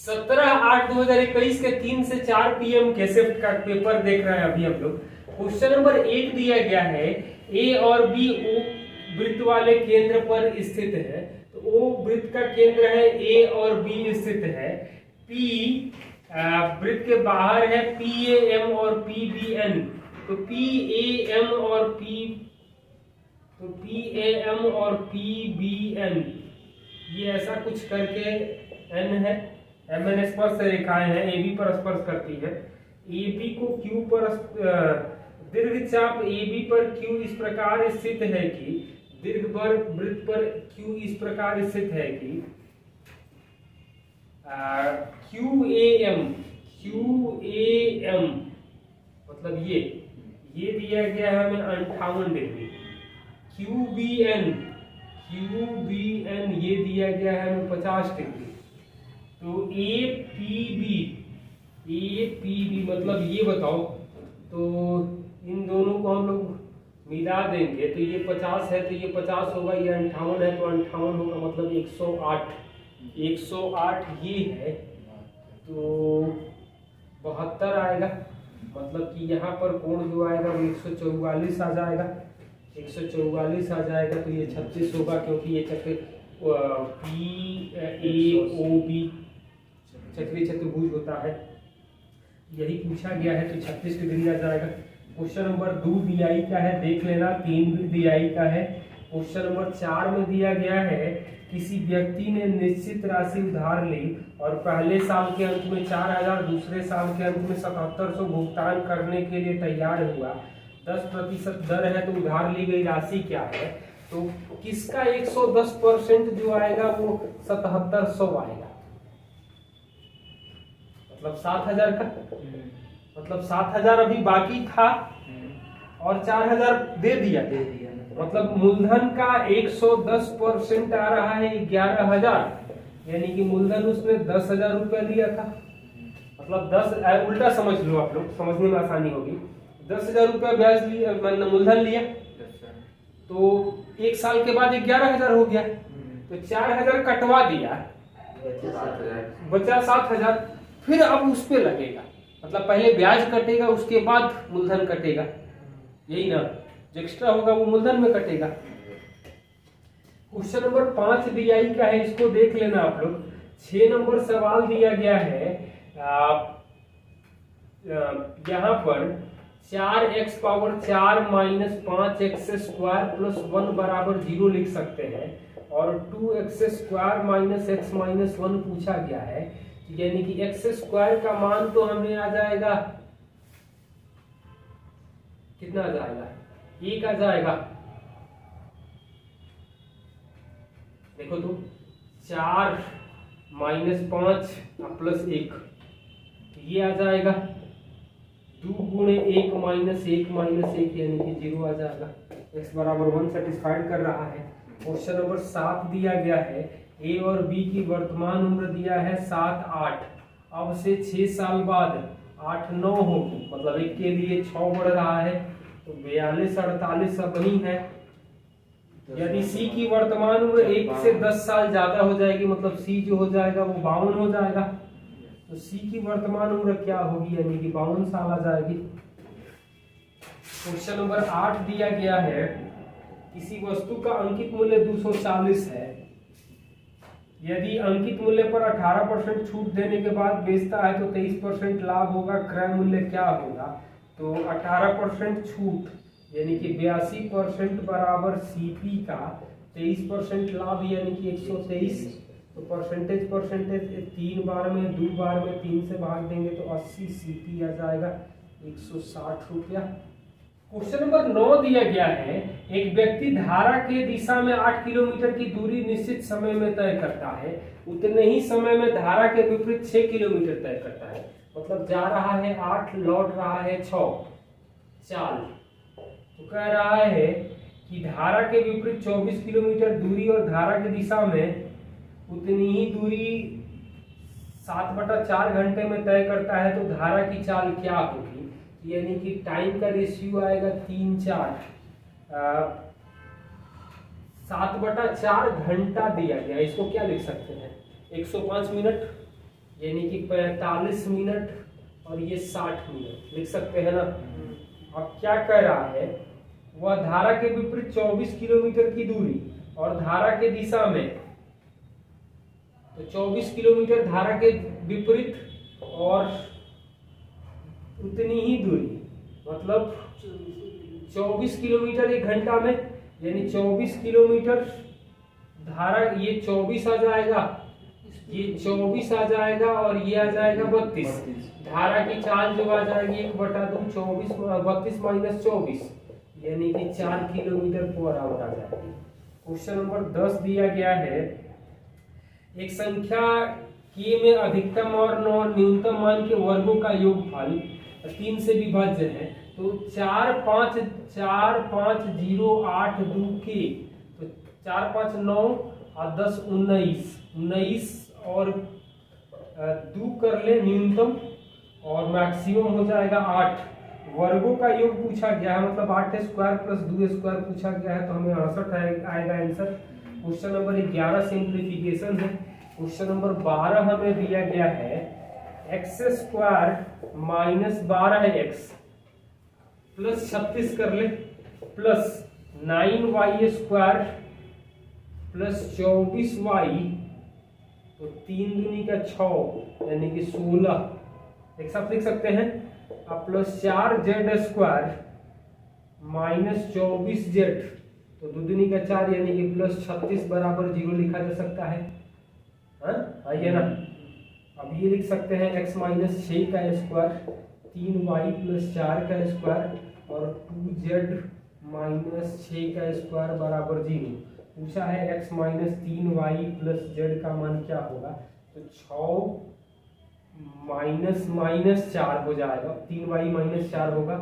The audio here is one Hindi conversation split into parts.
17/8/2021 के 3 से 4 PM के शिफ्ट का पेपर देख रहे हैं अभी हम लोग। क्वेश्चन नंबर 1 दिया गया है, ए और बी ओ वृत्त वाले केंद्र पर स्थित है। तो ओ वृत्त का केंद्र है, ए और बी स्थित है। पी वृत्त के बाहर है, पी ए एम और पी बी एन। तो पी ए एम और पी बी एन ये ऐसा कुछ करके एन है, एम एन स्पर्श रेखाएं हैं, ए बी पर स्पर्श करती है। ए बी को क्यू पर दीर्घचाप ए बी पर क्यू इस प्रकार स्थित है कि दीर्घ वृत्त पर क्यू इस प्रकार स्थित है कि क्यू ए एम मतलब ये दिया गया है हमें 58 डिग्री। क्यू बी एन ये दिया गया है हमें 50 डिग्री। तो ए पी बी मतलब ये बताओ, तो इन दोनों को हम लोग मिला देंगे तो ये 50 है तो ये 50 होगा, ये 58 है तो 58 होगा, मतलब 108 ये है तो 72 आएगा। मतलब कि यहाँ पर कोण जो आएगा वो 144 आ जाएगा, 144 आ जाएगा। तो ये 36 होगा, क्योंकि ये चक्र पी ए ओ बी चक्रीय चतुर्भुज होता है, यही पूछा गया है। तो 36 डिग्री आ जाएगा। क्वेश्चन नंबर 2 DI का है, देख लेना। 3 भी DI का है। क्वेश्चन नंबर 4 में दिया गया है, किसी व्यक्ति ने निश्चित राशि उधार ली और पहले साल के अंत में 4000, दूसरे साल के अंत में 7700 भुगतान करने के लिए तैयार हुआ। 10% दर है तो उधार ली गई राशि क्या है? तो किसका 110% जो आएगा वो 7700 आएगा, मतलब 7000 का, मतलब 7000 अभी बाकी था और 4000 दे दिया। मतलब मूलधन का 110% आ रहा है 11000, यानी कि मूलधन उसने 10,000 रुपया लिया था। मतलब 10 उल्टा समझ लो आप लोग, समझने में आसानी होगी। 10,000 रुपया ब्याज लिया, मतलब मूलधन लिया, तो 1 साल के बाद 11,000 हो गया। तो 4000 कटवा दिया, बचा 7000। फिर अब उस पे लगेगा, मतलब पहले ब्याज कटेगा उसके बाद मूलधन कटेगा, यही ना, जो एक्स्ट्रा होगा वो मूलधन में कटेगा। क्वेश्चन नंबर 5 DI का है, इसको देख लेना आप लोग। 6 नंबर सवाल दिया गया है, यहाँ पर 4x power 4 minus 5x square plus 1 बराबर 0 लिख सकते हैं, और 2x square minus x minus 1 पूछा गया है। यानी कि x स्क्वायर का मान तो हमें आ जाएगा, कितना आ जाएगा? 1 आ जाएगा। देखो तो 4 माइनस 5 प्लस 1 ये आ जाएगा। 2 गुणे 1 माइनस 1 माइनस 1 यानी कि 0 आ जाएगा। x बराबर 1 सेटिस्फाइड कर रहा है। क्वेश्चन नंबर 7 दिया गया है, ए और बी की वर्तमान उम्र दिया है 7-8। अब से 6 साल बाद 8-9 होगी, मतलब एक के लिए 6 बढ़ रहा है, तो 42-48 सब ही है। यदि सी की वर्तमान उम्र 1 से 10 साल ज्यादा हो जाएगी, मतलब सी जो हो जाएगा वो 52 हो जाएगा। तो सी की वर्तमान उम्र क्या होगी, यानी कि 52 साल आ जाएगी। क्वेश्चन नंबर 8 दिया गया है, किसी वस्तु का अंकित मूल्य 240 है। यदि अंकित मूल्य पर 18% छूट देने के बाद बेचता है तो 23% लाभ होगा। क्रय मूल्य क्या होगा? तो 18% छूट यानी कि 82% बराबर सीपी का 23% लाभ यानी कि 123। तो परसेंटेज 3 बार में 2 बार में 3 से भाग देंगे तो 80 सीपी आ जाएगा, 160 रुपया। क्वेश्चन नंबर 9 दिया गया है, एक व्यक्ति धारा के दिशा में 8 किलोमीटर की दूरी निश्चित समय में तय करता है, उतने ही समय में धारा के विपरीत 6 किलोमीटर तय करता है। मतलब जा रहा है 8, लौट रहा है 6 चाल। तो कह रहा है कि धारा के विपरीत 24 किलोमीटर दूरी और धारा की दिशा में उतनी ही दूरी 7/4 घंटे में तय करता है, तो धारा की चाल क्या होगी? यानी कि टाइम का रेशियो आएगा 3-4। 7/4 घंटा दिया गया, इसको क्या लिख सकते हैं? 105 मिनट यानी कि 45 मिनट और ये 60 मिनट लिख सकते हैं ना। अब क्या कह रहा है, वह धारा के विपरीत 24 किलोमीटर की दूरी और धारा के दिशा में, तो 24 किलोमीटर धारा के विपरीत और उतनी ही दूरी, मतलब 24 किलोमीटर 1 घंटा में, यानी 24 किलोमीटर धारा, ये 24 आ जाएगा, ये 24 आ जाएगा और ये आ जाएगा 32। धारा की चाल जो आ जाएगी 1/2, 32 माइनस 24, यानी कि 4 किलोमीटर पर आवर आ जाएगी। क्वेश्चन नंबर 10 दिया गया है, एक संख्या k में अधिकतम और न्यूनतम मान के वर्गों का योगफल 3 से विभाज्य है, तो 4 5 0 8 2 k, तो 4 5 9 और 10 19 और 2 कर ले न्यूनतम और मैक्सिमम हो जाएगा 8। वर्गों का योग पूछा गया है, मतलब 8 स्क्वायर प्लस 2 स्क्वायर पूछा गया है, तो हमें 68 आएगा आंसर। क्वेश्चन नंबर 11 सिंप्लीफिकेशन है। क्वेश्चन नंबर 12 हमें दिया गया है, x square minus 12x plus 36 कर ले plus 9y square plus 24y, तो 3 दूनी का 6 यानी कि 16 एक साथ लिख सकते हैं। अब plus 4z square minus 24z, तो 2 दूनी का 4 यानी कि प्लस 36 बराबर 0 लिखा जा सकता है। आइए ना, अब ये लिख सकते हैं x माइनस 6 का स्क्वायर 3y प्लस 4 का स्क्वायर और 2z माइनस 6 का स्क्वायर बराबर 0। पूछा है x minus 3y plus z का मान क्या होगा, तो 6 माइनस माइनस 4 हो जाएगा, 3y माइनस 4 होगा,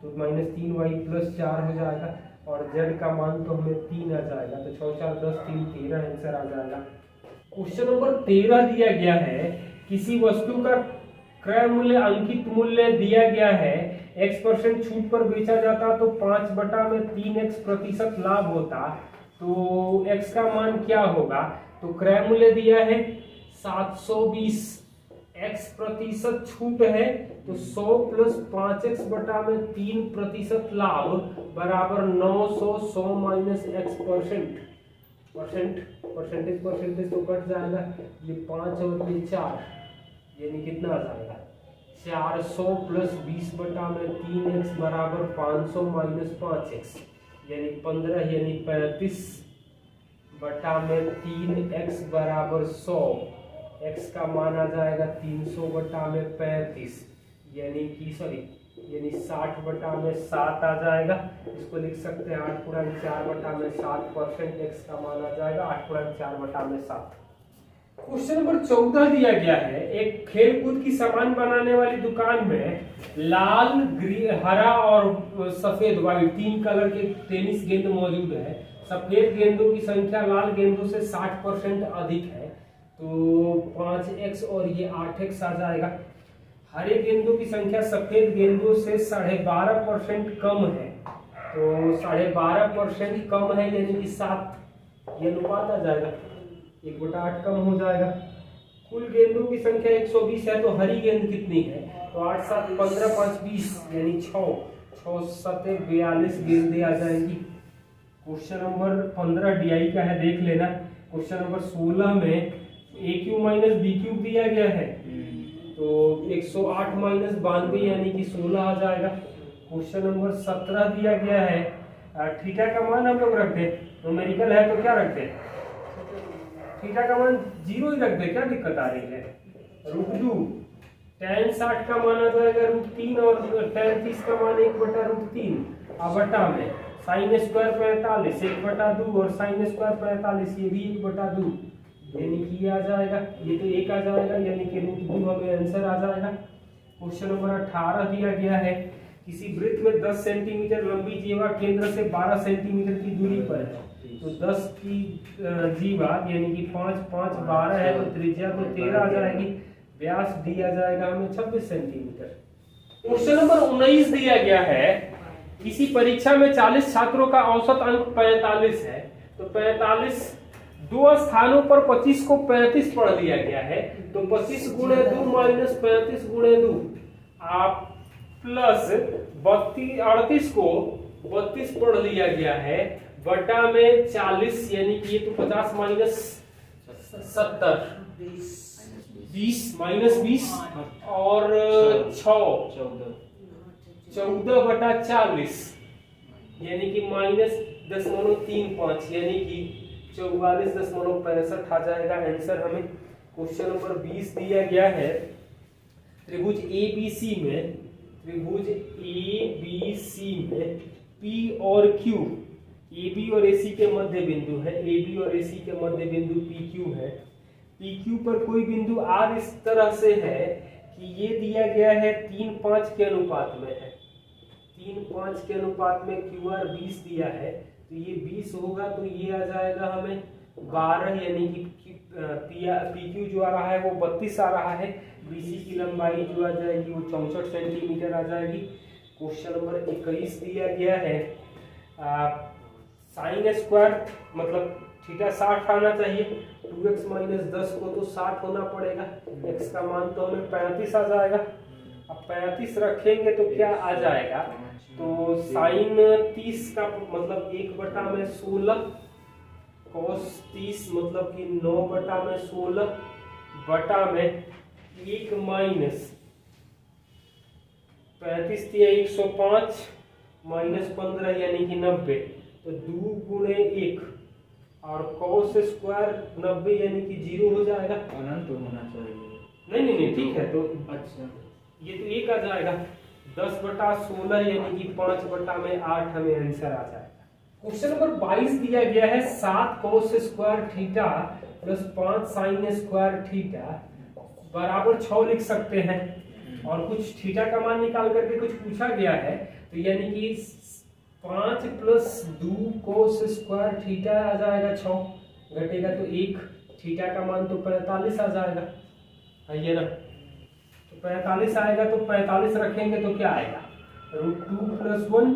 तो माइनस 3y प्लस 4 हो जाएगा और z का मान तो हमें 3 आ जाएगा, तो 6 4 10 3 13 आंसर आ जाएगा। क्वेश्चन नंबर 13 दिया गया है, किसी वस्तु का क्रय मूल्य अंकित मूल्य दिया गया है, x% छूट पर बेचा जाता तो 5/3x प्रतिशत लाभ होता, तो x का मान क्या होगा, तो क्रय मूल्य दिया है 720, x प्रतिशत छूट है तो 100 प्लस 5x/3 प्रतिशत लाभ बराबर 900, 100 माइनस x परसेंटेज तो कट जाएगा, ये 5 और ये 4, यानी कितना आ जाएगा 400 प्लस 20/3x बराबर 500 माइनस 5x, यानी 15, यानी 35/3x बराबर 100, x का मान आ जाएगा 300/35, यानी कि यानी 60/7 आ जाएगा। इसको लिख सकते हैं 8×4/7 x का मान आ जाएगा 8×4/7। क्वेश्चन नंबर 14 दिया गया है, एक खेलकूद की सामान बनाने वाली दुकान में लाल, हरा और सफेद व्हाइट 3 कलर के टेनिस गेंद मौजूद है। सफेद गेंदों की संख्या लाल गेंदों से 60% अधिक है, तो 5x और ये 8x आ जाएगा। हरे गेंदों की संख्या सफेद गेंदों से 12.5% कम है, तो 12.5% कम है, यानी कि 7, ये अनुपात आ जाएगा, 1/8 कम हो जाएगा। कुल गेंदों की संख्या 120 है, तो हरी गेंद कितनी है, तो 8 7 15 5 20, यानी 6 7 42 गेंदें आ जाएंगी। क्वेश्चन नंबर 15 DI का है, देख लेना। क्वेश्चन नंबर 16 में AQ माइनस BQ दिया गया है, तो 108 माइनस 92 यानी कि 16 आ जाएगा। क्वेश्चन नंबर 17 दिया गया है, थीटा का मान हम लोग रख दें, न्यूमेरिकल है तो क्या रख दें, थीटा का मान 0 ही रख दे, क्या दिक्कत आ रही है। √2 tan 60 का मान आ जाएगा √3 और tan 30 का मान 1/√3 बटा में sin स्क्वायर 45 1/2 और sin स्क्वायर 45 ये भी 1/2, यानी कि ये आ जाएगा, ये तो 1 आ जाएगा, यानी कि √2 हमें आंसर आ जाएगा। क्वेश्चन नंबर 18 दिया गया है, किसी वृत्त में 10 सेंटीमीटर लंबी जीवा केंद्र से 12 सेंटीमीटर की दूरी पर है, तो 10 की जीवा यानी कि 5 5 12 है, तो त्रिज्या तो 13 आ जाएगी, व्यास दिया जाएगा हमें 26 सेंटीमीटर। क्वेश्चन नंबर 19 दिया गया है, किसी परीक्षा में 40 छात्रों का औसत अंक 45 है, तो 45 दो स्थानों पर 25 को 35 पढ़ लिया गया है, तो 25 गुणे 2 माइनस 35 गुणे 2 आप प्लस 38 को 32 पढ़ लिया गया है बटा में 40, यानी कि ये तो 50 माइनस 70 20 माइनस 20 और 14 बटा 40, यानी कि माइनस 0.35, यानी कि 44.65 आ जाएगा आंसर हमें। क्वेश्चन नंबर 20 दिया गया है त्रिभुज ABC में, त्रिभुज ABC में P और Q, AB और AC के मध्य बिंदु है, AB और AC के मध्य बिंदु PQ है। PQ पर कोई बिंदु R इस तरह से है कि ये दिया गया है 3:5 के अनुपात में है, 3:5 के अनुपात में QR 20 दिया है, तो ये 20 होगा तो ये आ जाएगा हमें 12, यानी कि PQ जो आ रहा है वो 32 आ रहा है, BC की लंबाई जो आ जाएगी वो 64 सेंटीमीटर आ जाएगी। क्वेश्चन नंबर 21 दिया गया है साइन स्क्वायर मतलब थीटा 60 आना चाहिए, 2x माइनस 10 को तो 60 होना पड़ेगा, x का मान तो हमें 35 आ जाएगा। अब 35 रखेंगे तो क्या आ जाएगा, तो साइन 30 का मतलब 1 बटा में 16, cos 30 मतलब कि 9 बटा में 16 बटा में 1 माइनस 35 दिया 105 माइनस 15 यानी कि 90, तो 2 गुणे 1 और cos स्क्वायर 90 यानी कि 0 हो जाएगा, अनंत होना चाहिए। नहीं ठीक है, तो अच्छा ये तो 1 आ जाएगा, 10 बटा 16 यानी कि 5 बटा में 8 हमें आंसर आ जाएगा। क्वेश्चन नंबर 22 दिया गया है 7 cos square theta plus 5 sine square theta बराबर 6 लिख सकते हैं, और कुछ थीटा का मान निकाल करके कुछ पूछा गया है, तो यानी कि 5 प्लस 2 cos स्क्वायर थीटा आ जाएगा 6, घटेगा तो 1, थीटा का मान तो 45 आ जाएगा, आइए ना, तो 45 आएगा, तो 45 रखेंगे तो क्या आएगा, √2 प्लस 1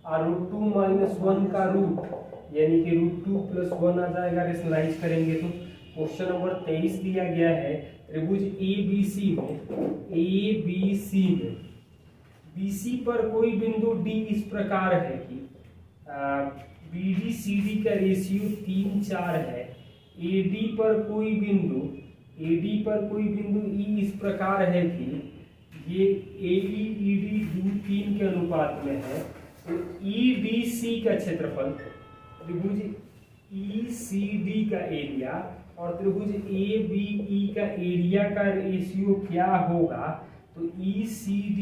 और √2 माइनस 1 का रूट, यानी कि √2 प्लस 1 आ जाएगा, रेशनलाइज करेंगे तो। क्वेश्चन नंबर 23 दिया गया है त्रिभुज ABC में BC पर कोई बिंदु D इस प्रकार है कि BD CD का रेशियो 3:4 है, AD पर कोई बिंदु E इस प्रकार है कि ये AE ED 2:3 के अनुपात में है, तो EDC का क्षेत्रफल, त्रिभुज ECD का एरिया और त्रिभुज ABE का एरिया का रेशियो क्या होगा, तो ECD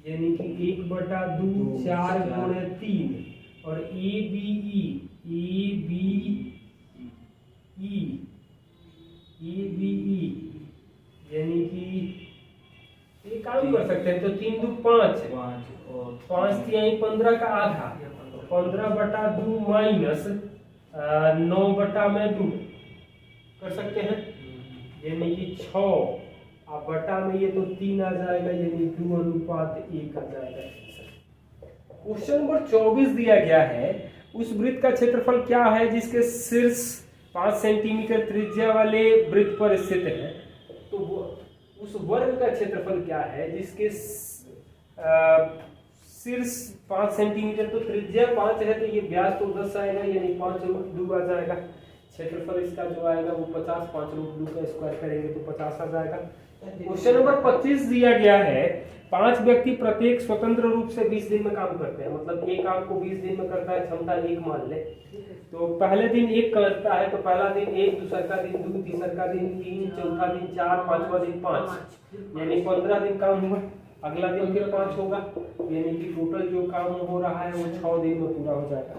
यानी कि 1/2 4 गुणे 3 और ABE यानी कि एक काम कर सकते हैं, तो 3 2 5 और 5 यही 15 का आधा, 15/2 माइनस 9 बटा में 2 कर सकते हैं, यानी कि 6 और बटा में ये तो 3 आ जाएगा, यानी 2:1 आ जाएगा। क्वेश्चन नंबर 24 दिया गया है उस वृत्त का क्षेत्रफल क्या है जिसके शीर्ष 5 सेंटीमीटर त्रिज्या वाले वृत्त पर स्थित है, तो उस वर्ग का क्षेत्रफल क्या है जिसके शीर्ष 5 सेंटीमीटर, तो त्रिज्या 5 है तो ये व्यास तो 10 आएगा, यानी 5√2 आ जाएगा। क्षेत्रफल इसका जो आएगा वो 50, 5√2 का स्क्वायर करेंगे तो 50 आ जाएगा। क्वेश्चन नंबर 25 दिया गया है 5 व्यक्ति प्रत्येक स्वतंत्र रूप से 20 दिन में काम करते हैं, मतलब एक काम को 20 दिन में करता है, क्षमता 1 मान ले, तो पहले दिन 1 करता है, तो पहला दिन 1, दूसरा का दिन 2, तीसरा का दिन 3, चौथा दिन 4, पांचवा दिन 5, यानी 15 दिन काम हुआ। अगला दिन फिर 5 होगा, यानी कि टोटल जो काम हो रहा है वो 6 दिन में पूरा हो जाएगा।